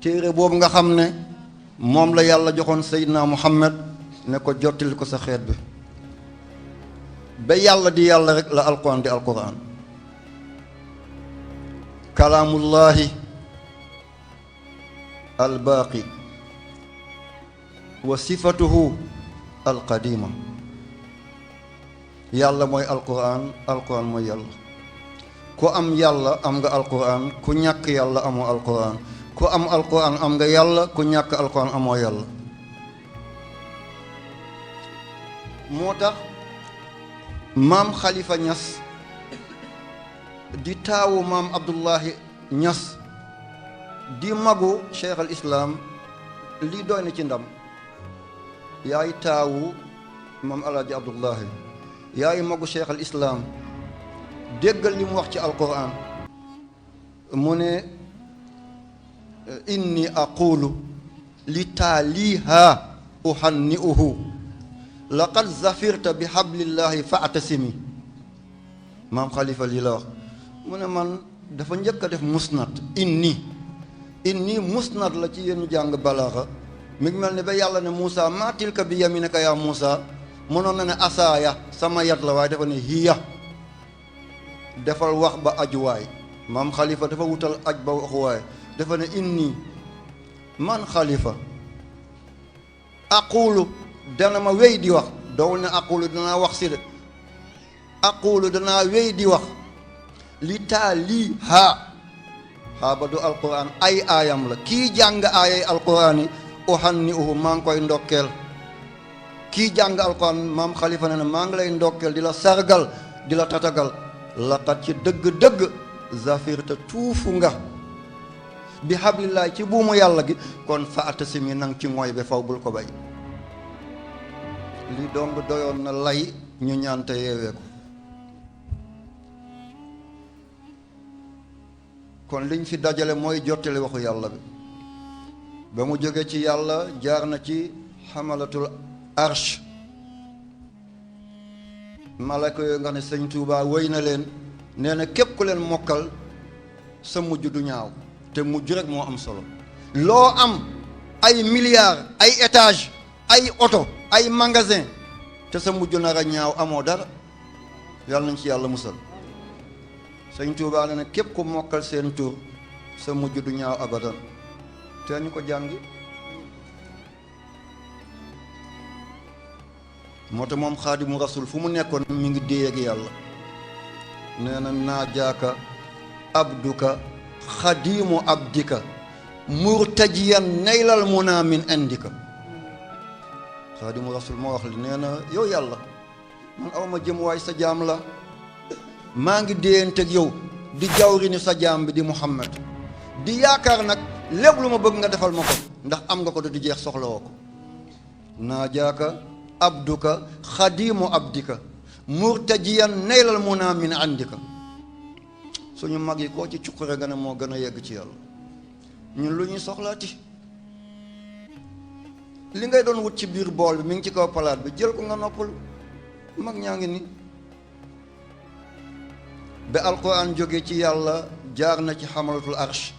téere boobu nga xam ne moom la yàlla joxoon Seydina Muhammad ne ko jottali ko sa xeet bi ba yàlla di yàlla rek la alquran di alquran kalaamullahi albaaqi wa sifatuhu alqadima yàlla mooy alquran alquran mooy yàlla ku am yàlla am nga alquran ku ñàkk yàlla amoo alquran ku am alquran am nga yàlla ku ñàkk alquran amoo yàlla moo tax maam Khalifa Niass di taawu maam Abdullahi Niass di magu cheikh al islam lii doy na ci ndam yaay taawu maam alaaji Abdullahi yaay magu cheikh al islam déggal li mu wax ci alquran mu ne inni aqulu li taaliha uhanni'uhu laqad zafirta bi hablillahi fa'tasimi maam Khalifa lii la wax mu ne man dafa njëkk a def musnad inni musnad la ci yéen jàng balaaxa mi ngi mel ne ba yàlla ne Moussa maa tilka bi yaminika yaa Moussa mënoon na ne asaaya sama yat la waaye dafa ne hiya defal wax ba ajuwaay maam Khalifa dafa wutal aj ba waxuwaay dafa ne inni man Khalifa aqulu dana ma wéy di wax dowul ne aqulu danaa wax si de aqulu danaa wéy di wax li taa lii haa ba du alquran ay aayam la kii jàng aayay alquran yi uhanni uhu maa ngi koy ndokkeel kii jàng alquran maam Khalifa ne maa ngi lay ndokkeel di la sargal di la tatagal laqad ci dëgg-dëgg zafirta tuufu nga bi hablillahi ci buumu yàlla gi kon fa'tasimi nang ci mooy ba faw bul ko bay li dong doyoon na lay ñu ñaante yeewee ko kon liñ fi dajale mooy jottali waxu yàlla bi ba mu jóge ci yàlla jaar na ci xamalatul arsh malaka yooyu nga ne sëñ Tuubaa wéy na leen nee na képp ku leen mokkal sa mujj du ñaaw te mujj rek moo am solo loo am ay milliards ay étage ay oto ay magasin te sa mujj nar a ñaaw amoo dara yàlla nañ ci yàlla musal sëñ Tuubaa ne na képp ku mokkal seen tur sa mujj du ñaaw abadan te ñu ko jàngi moo tax moom xaadimu rasul fu mu nekkoon mi ngi déey ak yàlla nee na naajaaka abduka xadimu abdika murtajiyan naylal muna min indika xaadimu rasul moo wax li nee na yow yàlla man awma jëm waay sa jaam la maa ngi déyanteeg yow di jawri ni sa jaam bi di Muhammad di yaakaar nag lépp lu ma bëgg nga defal ma ko ndax am nga ko du di jeex soxla woo ko naajaaka abduka xadimu abdika murtajiyan naylal muna min indika suñu mag yi koo ci cuqure nga ne moo gën a yegg ci yàlla ñun lu ñuy soxlaati li ngay doon wut ci biir bool bi mi ngi ci kaw palaat bi jël ko nga noppalu mag ñaa ngi ni ba alquran jóge ci yàlla jaar na ci xamalatul arsh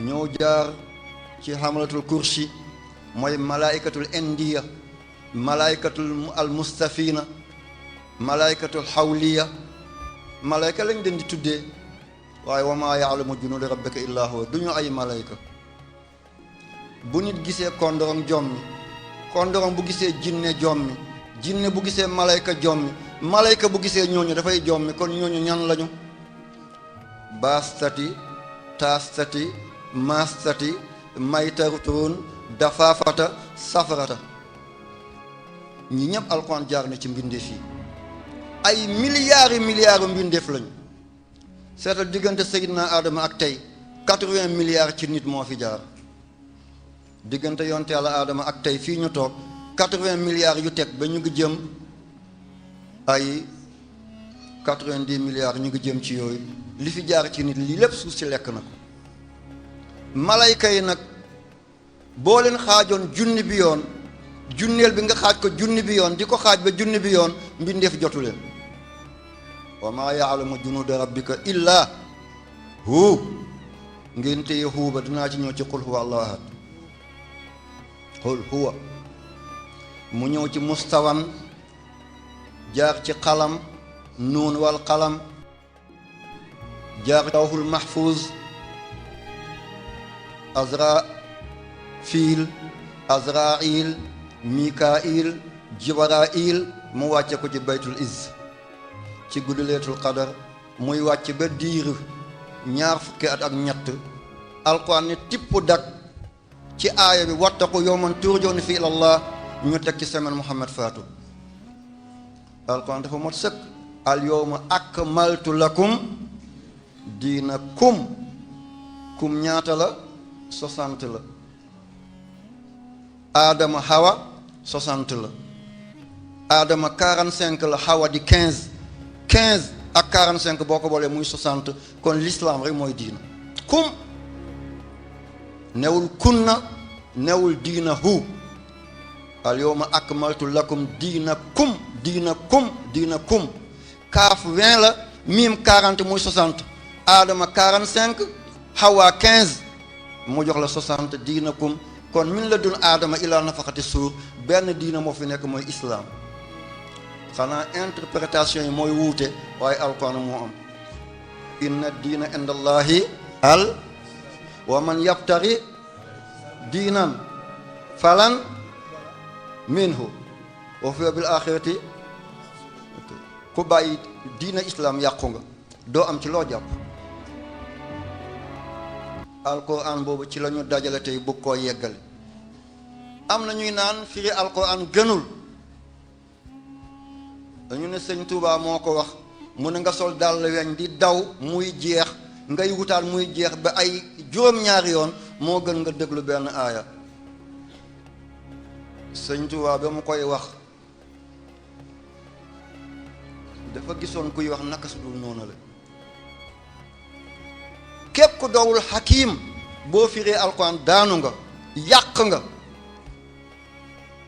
ñëw jaar ci xamalatul kursi mooy malaikatul indiya malaikatul al mustafina malaikatul xawliya malayka lañ leen di tuddee waaye wa maa yaalamu junuuda rabbika illaa huwa du ñu ay malayka bu nit gisee kondorong jommi kondorong bu gisee jinne jommi jinne bu gisee malayka jommi malayka bu gisee ñooñu dafay jommi kon ñooñu ñan lañu baastati taastati maastati maytartuun dafaafata safarata ñi ñëpp alxuraan jaar na ci mbindeef yi ay milliards yi milliards mbindeef lañu seetal diggante Seydina Adama ak tey 80 milliards ci nit moo fi jaar diggante yonte Yàlla Adama ak tey fii ñu toog 80 milliards yu teg ba ñu ngi jëm ay 90 milliards ñu ngi jëm ci yooyu li fi jaar ci nit lii lépp suuf si lekk na ko malayka yi nag boo leen xaajoon junni bi yoon junneel bi nga xaaj ko junni bi yoon di ko xaaj ba junni bi yoon mbindeef jotu leen wa maa yaalamu junuuda rabbika illaa hu ngeen téye huuba dinaa ci ñëw ci qul huwa allahu ahad. qul huwa mu ñëw ci mustawan jaar ci qalam nuun wal qalam jaar lawhul mahfuz azrafiil azrail mikail jibrail mu wàcce ko ci baytul izz ci guddi leetul qadar muy wàcc ba diir ñaar fukki at ak ñett. alquran ne tipp dak ci aaya bi wattaqu yawman turja'una fi ilallah ñu teg ci semaine Muhammad faatu. alquran dafa mot sëkk. al yawma akmaltu lakum diinakum kum ñaata la 60 la. Adama Hawa 60 la. Adama 45 la, Hawa di 15 ak 45 boo ko boolee muy 60 kon l'islam rek mooy diina. kum newul kunna newul diina hu. al yawma akmaltu lakum diinakum kaaf 20 la miim 40 muy 60. Adama 45 Hawa 15 mu jox la 60 diinakum. kon min la dun aadama ilaa nafaxati suur benn diina moo fi nekk mooy islaam. xanaa interprétation yi mooy wuute waaye alquran moo am. inna diina inda allahi al wa man yabtari diinan falan minhu wa fi bil axirati ku bàyyi diina islaam yàqu nga doo am ci loo jàpp. alquran boobu ci la ñu dajale tey bëgg koo yeggale. am na ñuy naan firi alquran gënul. dañu ne sëñ Touba moo ko wax mu ne nga sol dàll weñ di daw muy jeex ngay wutaat muy jeex ba ay juróom-ñaari yoon moo gën nga déglu benn aaya. sëñ Touba ba mu koy wax dafa gisoon kuy wax naka su dul noonu la. képp ku doowul xakiim boo firee alquran daanu nga yàq nga.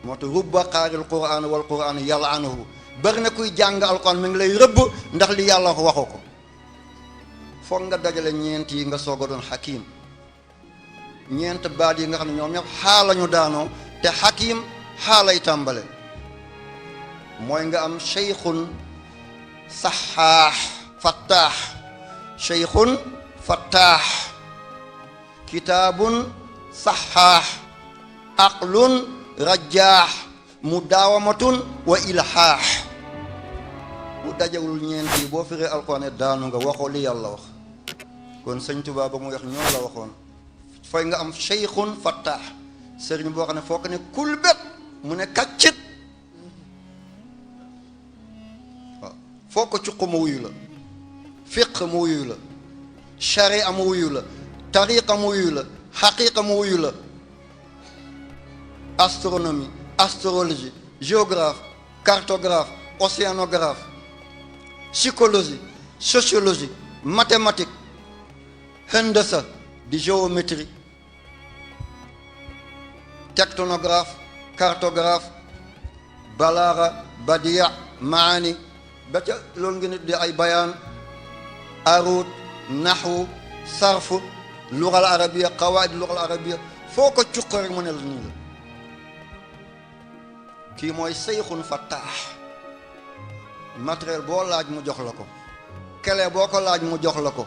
moo tax rubba qaaril quran wal quran yal'anuhu bari na kuy jàng alquran mi ngi lay rëbb ndax li yàlla waxu ko. foog nga dajale ñeent yi nga soog a doon xakiim. ñeent baat yi nga xam ne ñoom ñëpp xaalañu daanoo te xakiim xaalay tàmbale. mooy nga am cheikhun saxaax fattaax. cheikhun fattaax. kitaabun saxaax. aqlun rajaax. mudaawamatun wa ilhaax. bu dajewul ñeent yi boo firee alquran daanu nga waxoo li yàlla wax. kon sëñ Tuubaa ba mu wax ñoom la waxoon. fooy nga am cheikhun fattaax. sëriñ boo xam ne foo ko ne kulbet mu ne kaccit. waaw foo ko cuq ma wuyu la. fiq mu wuyu la. sharia mu wuyu la. tariqa mu wuyu la. xaqiqa mu wuyu la. astronomie, astrologie, géographe, cartographe, océanographe, psychologie, sociologie, mathématiques, hendasa di géométrie, tectonographe, cartographe, balaara, badia, maani ba ca loolu ngeen di ay bayaan, arut, naxwu, sarfu, lugal arabia, qawaid lugal arabia foo ko cuq rek mu ne la nii la. kii mooy seyxun fattaax. matériel boo laaj mu jox la ko. kele boo ko laaj mu jox la ko.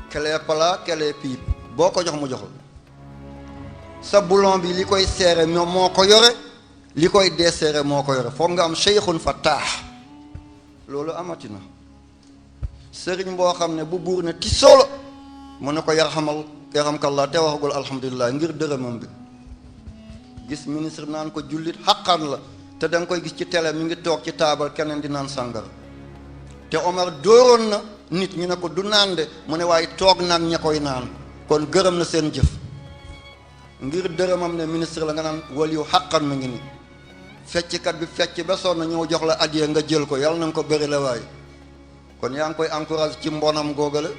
kele plat kele pipe boo ko jox mu jox la. sa boulon bi li koy seere moo ko yore li koy desserrer moo ko yore foog nga am seyxun fattaax. loolu amati na. sëriñ boo xam ne bu buur ne ti solo mu ne ko yarhamkallah te waxagul alhamdulilah ngir dërëmam bi. gis ministre naan ko jullit xaqan la te da nga koy gis ci télé mi ngi toog ci taabal keneen di naan sàngara. te Omar dóoroon na nit ñu ne ko du naan de mu ne waaye toog nag ña koy naan kon gërëm na seen jëf. ngir dërëmam ne ministre la nga naan waliyu xaqan mi ngi ni fecckat bi fecc ba sonn ñëw jox la adiya nga jël ko yàlla na nga ko bëri la waaye kon yaa ngi koy encourage ci mbonam googale.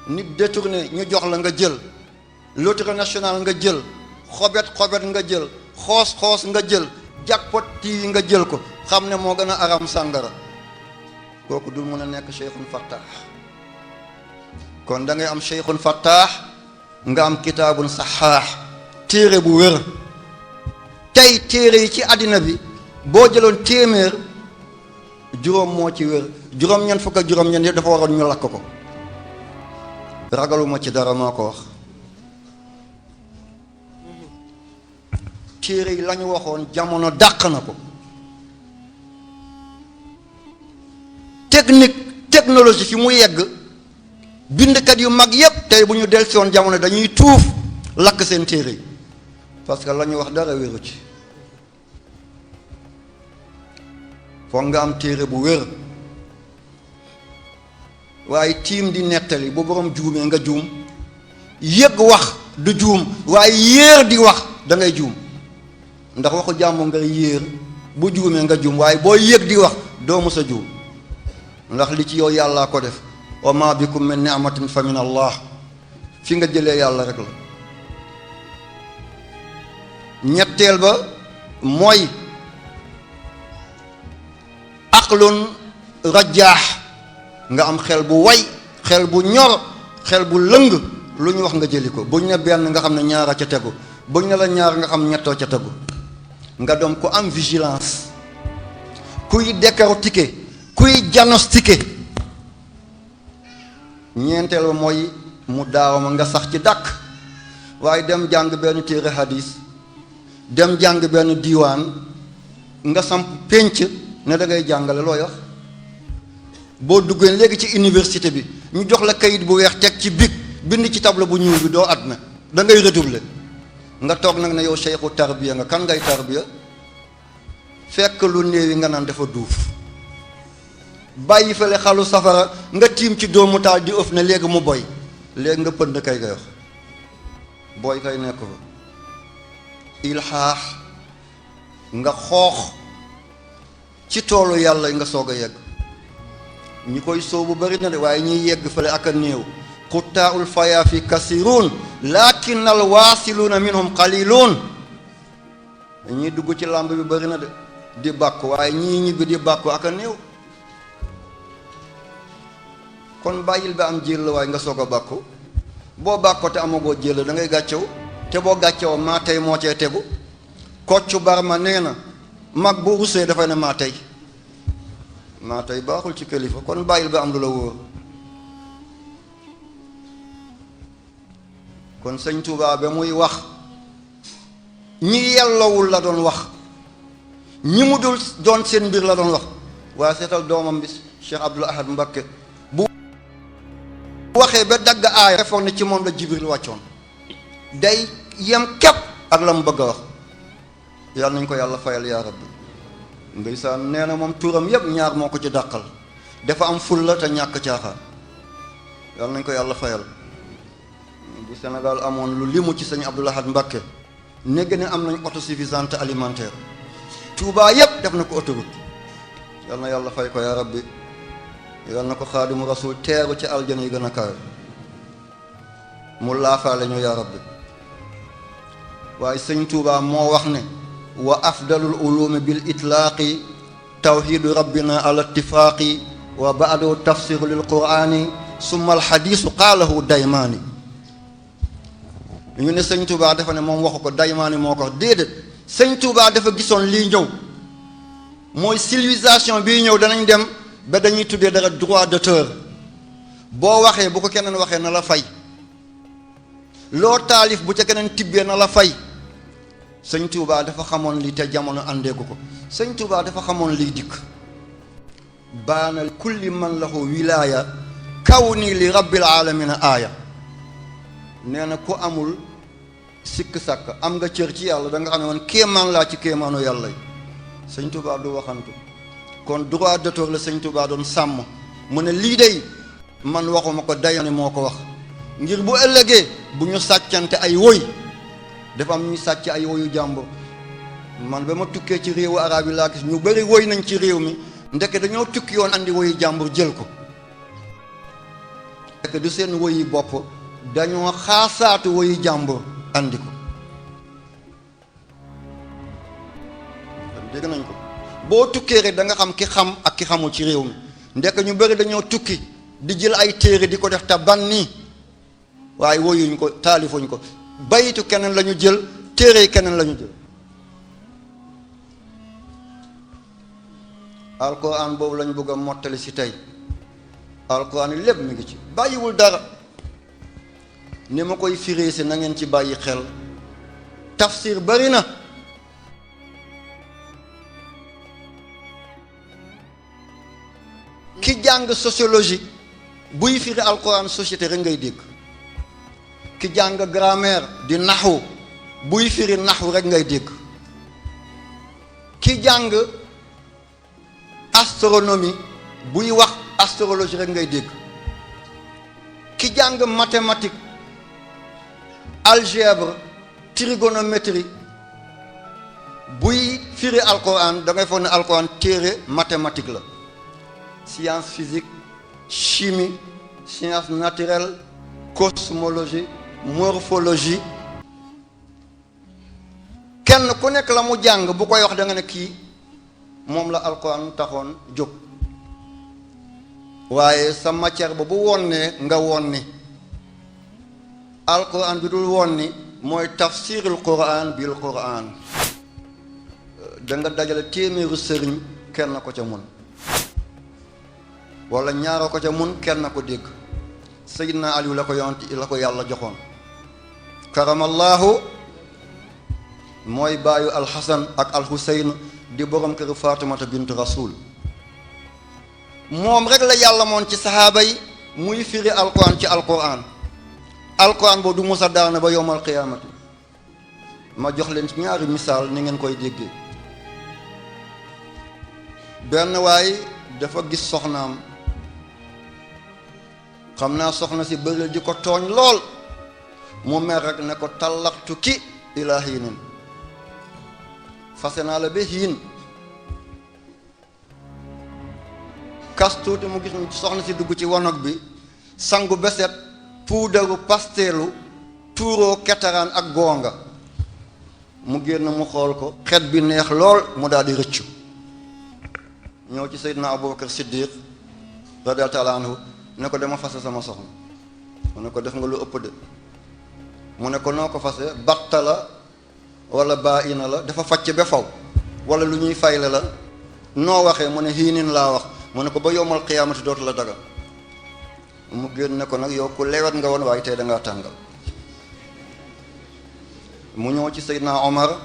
nit détourné ñu jox la nga jël. loterie nationale nga jël. xobet nga jël. xoos nga jël. jackpot yi nga jël ko xam ne moo gën a aram sàngara kooku dul mën a nekk cheikhun fattaax. kon da ngay am cheikhun fattaax nga am kitaabun saxaax téere bu wér. tey téere yi ci àddina bi boo jëloon téeméer juróom moo ci wér, juróom-ñeent fukk ak juróom-ñeent yëpp dafa waroon ñu lakk ko. ragaluma ci dara maa ko wax. téere yi la ñu waxoon jamono dàq na ko. technologie fi mu yegg bindkat yu mag yépp tey bu ñu dellusi woon jamono dañuy tuuf lakk seen téere yi parce que la ñu wax dara wéru ci. foog nga am téere bu wér. waaye tiim di nettali bu borom juumee nga juum, yëg wax du juum waaye yéer di wax da ngay juum, ndax waxu jàmm nga yéer bu juumee nga juum waaye boo yëg di wax doo mës a juum, ndax li ci yow yàllaa ko def. wa ma bikum min ni'matin fa min allah, fi nga jëlee yàlla rek la. ñetteel ba mooy aqlun rajaax, nga am xel bu way, xel bu ñor, xel bu lëng, lu ñu wax nga jëli ko. buñ ne benn nga xam ne ñaara ca tegu, buñ ne la ñaar nga xam ñettoo ca tegu. nga doom ku am vigilance, kuy décortiquer, kuy diagnostiquer. ñeenteel ba mooy mu daawama, nga sax ci dàkk. waaye dem jàng benn téere hadis, dem jàng benn diiwaan, nga samp pénc ne da ngay jàngale looy wax. boo duggee léegi ci université bi ñu jox la kayit bu weex teg ci bic bind ci tableau bu ñuul bi doo admet, da ngay redoubler. nga toog nag ne yow cheikhu tarbiya nga. kan ngay tarbiya? fekk lu néewi nga naan dafa duuf. bàyyi fale xalu safara nga tiim ci doomu taal di ëf ne léegi mu boy, léegi nga pënd kay ngay wax booy kay nekk fa. ilxaax, nga xoox ci toolu yàlla nga soog a yegg. ñi koy soobu bari na de waaye ñiy yegg fale ak a néew. xuttaaul fayaafi kasiruun lakin al waasiluuna minhum qaliluun. ñii dugg ci làmb bi bari na de di bàkku, waaye ñii ñibbi di bàkku ak a néew. kon bàyyil ba am jël waaye nga soog a bàkku. boo bàkkoo te amagoo jël da ngay gàccew, te boo gàccewoo maa tey moo cee tegu. Kocc Barma nee na mag bu rusee dafay ne maa tey. maa tey baaxul ci kilifa, kon bàyyil ba am lu la wóor. kon sëñ Tuubaa ba muy wax ñi yellowul la doon wax, ñi mu dul doon seen mbir la doon wax. waaye seetal doomam bi Cheikh Abdoul Ahad Mbacké bu waxee ba dagg aay refoon ne ci moom la Jibril wàccoon, day yem képp ak la mu bëgg a wax. yàlla nañ ko yàlla fayal yaa rabbi. ndeysaan nee na moom turam yépp ñaar moo ko ci dàqal, dafa am fulla te ñàkk caaxaan. yàlla nañ ko yàlla fayal. bu Sénégal amoon lu limu ci sëñ Abdoul Ahad Mbacké, négg ne am nañ autosuffisance alimentaire. Touba yépp def na ko autoroute. yal na yàlla fay ko yaa rabbi. yal na ko xaadimu rasul teeru ci aljana yi gën a kawe, mu laafaale ñu yaa rabbi. waaye sëñ Touba moo wax ne wa afdalul ulumi bil itlaaqi tawxidu rabbina ala ittifaaqi wa baadu tafsiru lil qurani summa alxadisu qaalahu daymaani. ñu ne sëñ Touba dafa ne moom waxu ko, daymaani moo ko wax. déedéet, sëñ Touba dafa gisoon lii ñëw, mooy civilisation bii ñëw. danañ dem ba dañuy tuddee dara droit d'auteur. boo waxee bu ko keneen waxee na la fay, loo taalif bu ca keneen tibbee na la fay. sëñ Touba dafa xamoon lii te jamono àndeeku ko. sëñ Touba dafa xamoon liy dikk. baana kulli man lahu wilaaya kaw nii li rabbil aalamiina aaya. nee na ku amul sikk sàkk am nga cër ci yàlla da nga xam ne man kéemaan laa ci kéemaanu yàlla yi. sëñ Touba du waxantu. kon droit d'auteur la sëñ Touba doon sàmm. mu ne lii day man waxuma ko, dayani moo ko wax, ngir bu ëllëgee bu ñu sàccante ay woy. dafa am ñuy sàcc ay woyu jàmbur. man ba ma tukkee ci réewu arab yi laa gis ñu bëri woy nañ ci réew mi, ndeke dañoo tukki yoon andi woyu jàmbur jël ko. ndeke du seen woyi bopp, dañoo xaasaatu woyu jàmbur andi ko. dégg nañ ko. boo tukkee rek da nga xam ki xam ak ki xamul ci réew mi. ndeke ñu bëri dañoo tukki di jël ay téere di ko def te banni waaye woyuñ ko taalifuñ ko bayitu keneen la ñu jël téere keneen la ñu jël. alquran boobu lañu bëgg a mottali si tey alquran yi lépp mi ngi ci bàyyiwul dara ni ma koy firee si na ngeen ci bàyyi xel tafsir bari na ki jàng sociologie buy firi alquran société rek ngay dégg ki jàng grammaire di naxu buy firi naxu rek ngay dégg ki jàng astronomie buy wax astrologie rek ngay dégg ki jàng mathématique algèbre trigonométrie buy firi alquran da ngay foog ne alquran téere mathématique la science physique chimie science naturelle cosmologie morphologie kenn ku nekk la mu jàng bu koy wax da nga ne kii moom la alquran taxoon jóg waaye sa matière ba bu wonnee nga wonni alquran bi dul wonni mooy tafsirul quran bil quran da nga dajale téeméeru sëriñ kenn ko ca mun wala ñaara ko ca mun kenn ko dégg Seydina Aliou la ko yonti la ko yàlla joxoon karamallahu mooy baayu alxasan ak alxuseyn di borom kër Faatimata bint Rasul moom rek la yàlla moon ci saxaaba yi muy firi alquran ci alquran alquran boobu du musa daana ba yowmal qiyaamati ma jox leen ci ñaari misaal ni ngeen koy déggee benn waay dafa gis soxnaam xam naa soxna si bëri di ko tooñ lool mu mer rek ne ko tallaxtu ki ilaa hiinin fase naa la ba hiin kas tuuti mu gis soxna si dugg ci wanag bi sangu beset puudaru pasteelu tuuroo ketaraan ak goonga mu génn mu xool ko xet bi neex lool mu daal di rëccu ñëw ci Seydina Abubakar Siddiq radiyallahu taala anhu ne ko dama fase sama soxna mu ne ko def nga lu ëpp de mu ne ko noo ko fase batta la wala baa ina la dafa facc ba faw wala lu ñuy fayle la noo waxee mu ne hiinin laa wax mu ne ko ba yowmal qiyaamati dootu la dagal mu génn ne ko nag yow ku lewet nga woon waaye tey dangaa tàngal mu ñëw ci Seydina Omar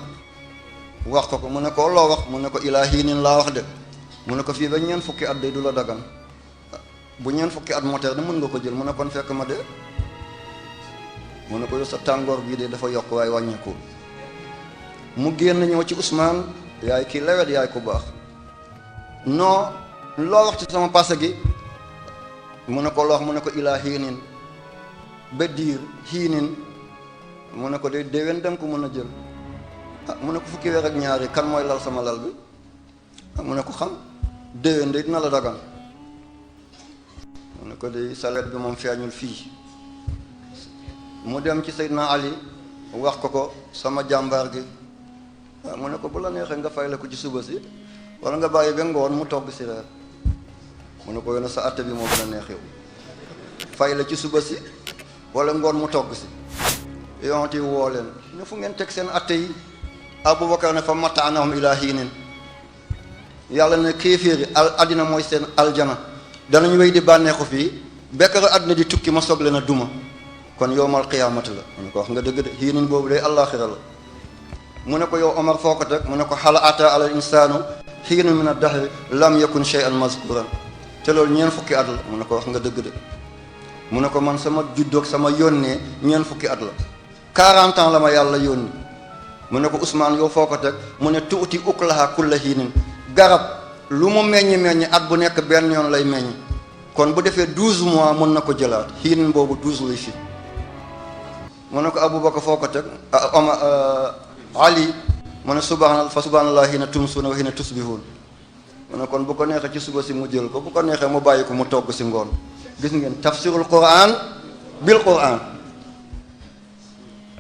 wax ko mu ne ko loo wax mu ne ko ilaa hiinin laa wax de mu ne ko fii ba ñeent fukki at de du la dagan bu ñeent fukki at moteer de mën nga ko jël mu ne kon fekk ma de mu ne ko yow sa tàngoor bii de dafa yokk waaye wàññeeku mu génn ñëw ci Ousmane yaay kii lewet yaay ku baax non loo wax ci sama passé gi mu ne ko loo wax mu ne ko ilaa hiinin ba diir hiinin mu ne ko de déwén danga ko mën a jël mu ne ko fukki weer ak ñaari kan mooy lal sama lal bi mu ne ko xam déwén de dina la dagan mu ne ko de salet bi moom feeñul fii mu dem ci Seydina Ali wax ko sama jàmbaar gi mu ne ko bu la neexee nga fay la ko ci suba si wala nga bàyyi ba ngoon mu togg si reer mu ne ko yow sa atte bi moo gën a neex yow fay la ci suba si wala ngoon mu togg si yonti woo leen ne fu ngeen teg seen atte yi Abubakar ne fa mataanahum ilaa hiinin yàlla ne kéeféeri àddina mooy seen aljana danañ wéy di bànneexu fii bekkara àddina di tukki ma soog leen a duma kon yowmal qiyaamati la mu ne ko wax nga dëgg de hiinin boobu day àllaaxira la mu ne ko yow Omar foo ko teg mu ne ko hal ataa alal insaanu hiinun min ad-dahri lam yakun shay'an mazkuran te loolu ñeent fukki at la mu ne ko wax nga dëgg de mu ne ko man sama juddoog sama yónnee ñeent fukki at la 40 ans la ma yàlla yónni mu ne ko Ousmane yow foo ko teg mu ne tuuti uklaha kulla hiinin garab lu mu meññ at bu nekk benn yoon lay meññ kon bu defee 12 mois mën na ko jëlaat hiinin boobu 12 lay fi mu ne ko Aboubacar foo ko teg Ali mu ne subhanallah hiina tumsuuna wa hiina tusbihuun mu ne kon bu ko neexee ci suba si mu jël ko bu ko neexee mu bàyyi ko mu togg si ngoon gis ngeen tafsirul quran bil quran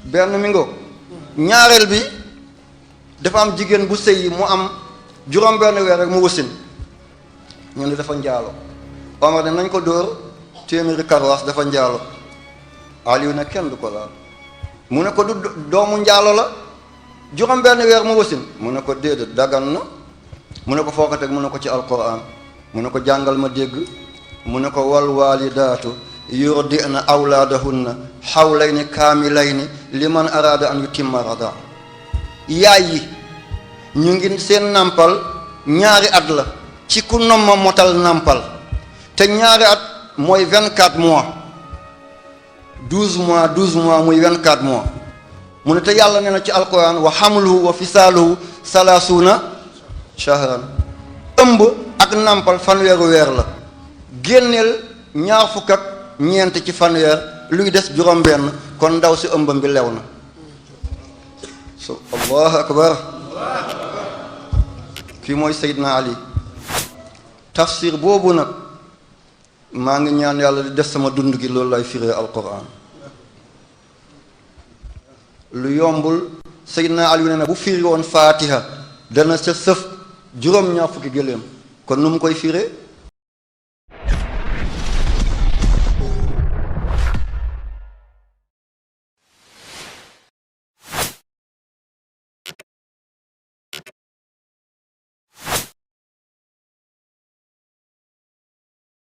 benn mi ngo ñaareel bi dafa am jigéen bu sëy mu am juróom benn weer rek mu wasin ñu ne dafa njaalo Omar ne nañ ko dóor téeméeri karwaas dafa njaalo Aliou ne kenn du ko laal mu ne ko du doomu njaalo la juróom benn weer mu wasin mu ne ko déedéet dagan na mu ne ko foo ko teg mu ne ko ci alquran mu ne ko jàngal ma dégg mu ne ko wal waalidaatu yurdina awlaadahunna xawlayni kaamilayni liman araada an yutimma rada yaay yi ñu ngi seen nampal ñaari at la ci ku nomma motal nampal te ñaari at mooy 24 mois 12 mois muy 24 mois mu ne te yàlla nee na ci alquran wa hamluhu wa fisaaluhu salaasuuna shahran ëmb ak nampal fanweeru weer la génneel ñaar fukk ak ñeent ci fanweer luy des juróom-benn kon ndaw si ëmbam bi lew na so allahu akbar kii mooy Seydina Ali tafsir boobu nag maa ngi ñaan yàlla di def sama dund gi loolu lay firee alquran lu yombul Seydina Ali ne na bu firi woon faatiha dana sa sëf juróom-ñaar fukki gëléem kon nu mu koy firee